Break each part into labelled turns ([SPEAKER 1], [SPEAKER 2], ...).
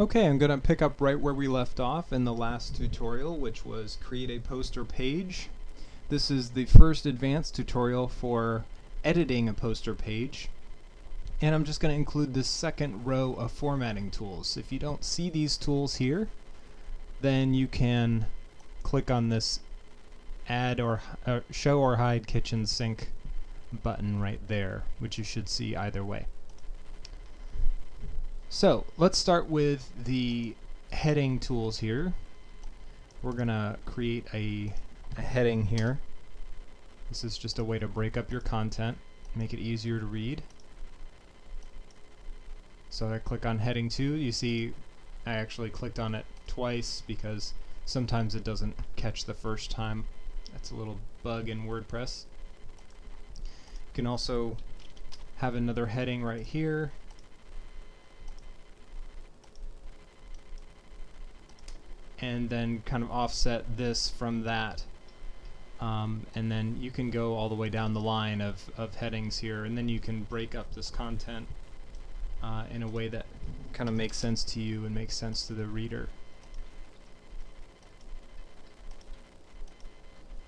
[SPEAKER 1] Okay, I'm going to pick up right where we left off in the last tutorial, which was create a poster page. This is the first advanced tutorial for editing a poster page. And I'm just going to include this second row of formatting tools. If you don't see these tools here, then you can click on this add or show or hide kitchen sink button right there, which you should see either way. So let's start with the heading tools here. We're gonna create a heading here. This is just a way to break up your content, make it easier to read. So I click on heading 2. You see I actually clicked on it twice because sometimes it doesn't catch the first time. That's a little bug in WordPress. You can also have another heading right here. And then kind of offset this from that. And then you can go all the way down the line of headings here, and then you can break up this content in a way that kind of makes sense to you and makes sense to the reader.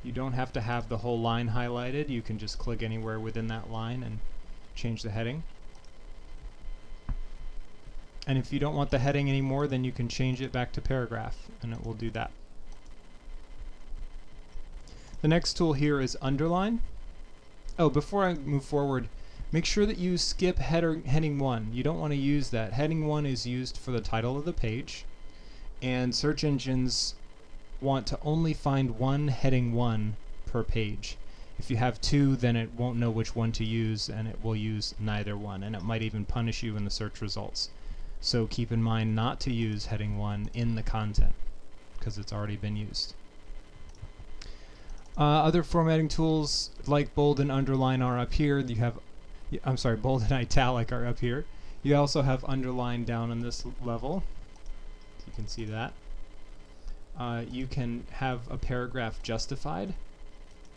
[SPEAKER 1] You don't have to have the whole line highlighted. You can just click anywhere within that line and change the heading. And if you don't want the heading anymore, then you can change it back to paragraph, and it will do that. The next tool here is underline. Oh, before I move forward, make sure that you skip heading 1. You don't want to use that. Heading 1 is used for the title of the page, and search engines want to only find one heading 1 per page. If you have 2, then it won't know which one to use, and it will use neither one, and it might even punish you in the search results. So keep in mind not to use heading 1 in the content because it's already been used. Other formatting tools like bold and underline are up here. You have, I'm sorry, bold and italic are up here. You also have underline down on this level. You can see that. You can have a paragraph justified.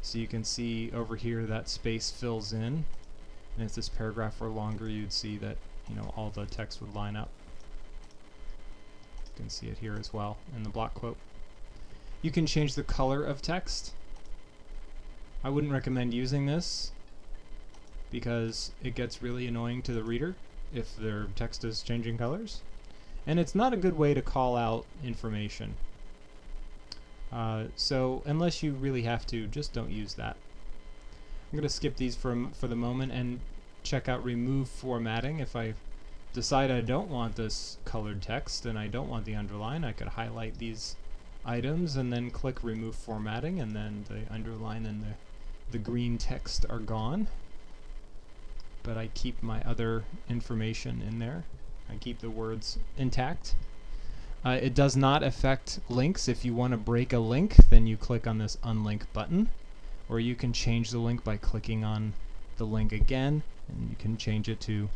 [SPEAKER 1] So you can see over here that space fills in. And if this paragraph were longer, you'd see that all the text would line up. You can see it here as well in the block quote. You can change the color of text. I wouldn't recommend using this because it gets really annoying to the reader if their text is changing colors. And it's not a good way to call out information. So unless you really have to, just don't use that. I'm going to skip these for the moment and check out remove formatting. If I decide I don't want this colored text and I don't want the underline, I could highlight these items and then click remove formatting, and then the underline and the green text are gone. But I keep my other information in there. I keep the words intact. It does not affect links. If you want to break a link, then you click on this unlink button, or you can change the link by clicking on the link again, and you can change it to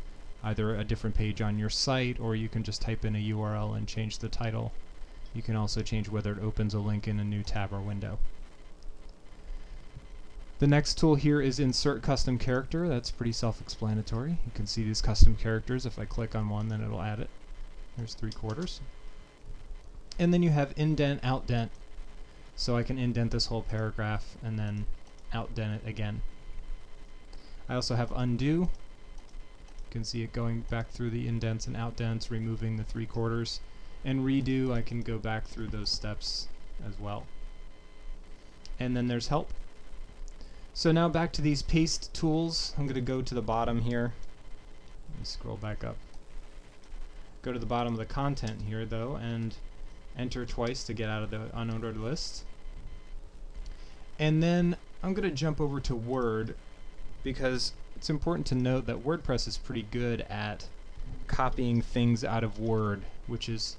[SPEAKER 1] either a different page on your site, or you can just type in a URL and change the title. You can also change whether it opens a link in a new tab or window. The next tool here is insert custom character. That's pretty self-explanatory. You can see these custom characters. If I click on one, then it'll add it. There's 3/4. And then you have indent, outdent. So I can indent this whole paragraph and then outdent it again. I also have undo. You can see it going back through the indents and outdents, removing the 3/4. And redo, I can go back through those steps as well. And then there's help. So now back to these paste tools. I'm going to go to the bottom here. Let me scroll back up. Go to the bottom of the content here though, and enter twice to get out of the unordered list. And then I'm going to jump over to Word, because it's important to note that WordPress is pretty good at copying things out of Word, which is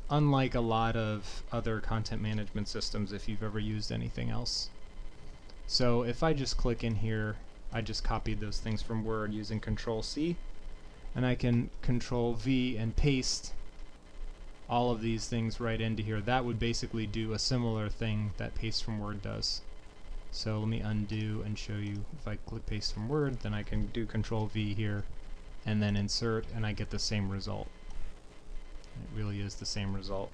[SPEAKER 1] unlike a lot of other content management systems if you've ever used anything else. So if I just click in here, I just copied those things from Word using Control-C, and I can Control-V and paste all of these things right into here. That would basically do a similar thing that paste from Word does. So let me undo and show you. If I click paste from Word, then I can do Control-V here and then insert, and I get the same result. It really is the same result.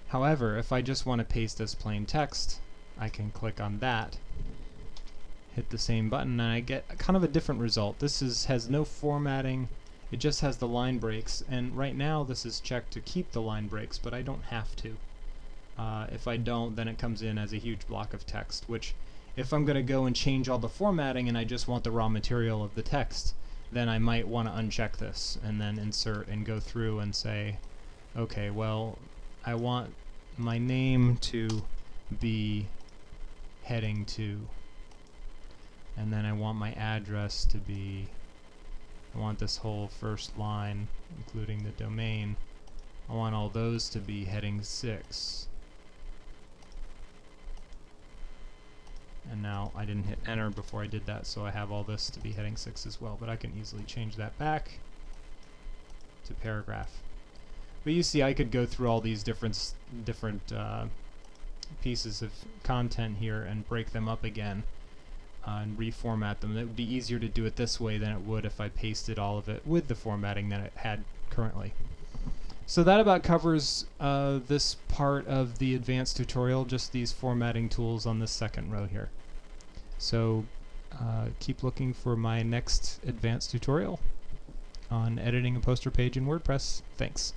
[SPEAKER 1] However, if I just want to paste as plain text, I can click on that, hit the same button, and I get kind of a different result. This has no formatting, it just has the line breaks, and right now this is checked to keep the line breaks, but I don't have to. If I don't, then it comes in as a huge block of text, which if I'm going to go and change all the formatting and I just want the raw material of the text, then I might want to uncheck this and then insert and go through and say, okay, well, I want my name to be heading 2, and then I want my address to be, I want this whole first line, including the domain, I want all those to be heading 6. And now I didn't hit enter before I did that, so I have all this to be heading 6 as well, but I can easily change that back to paragraph. But you see, I could go through all these different pieces of content here and break them up again and reformat them. It would be easier to do it this way than it would if I pasted all of it with the formatting that it had currently. So that about covers this part of the advanced tutorial, just these formatting tools on the second row here. So keep looking for my next advanced tutorial on editing a poster page in WordPress. Thanks.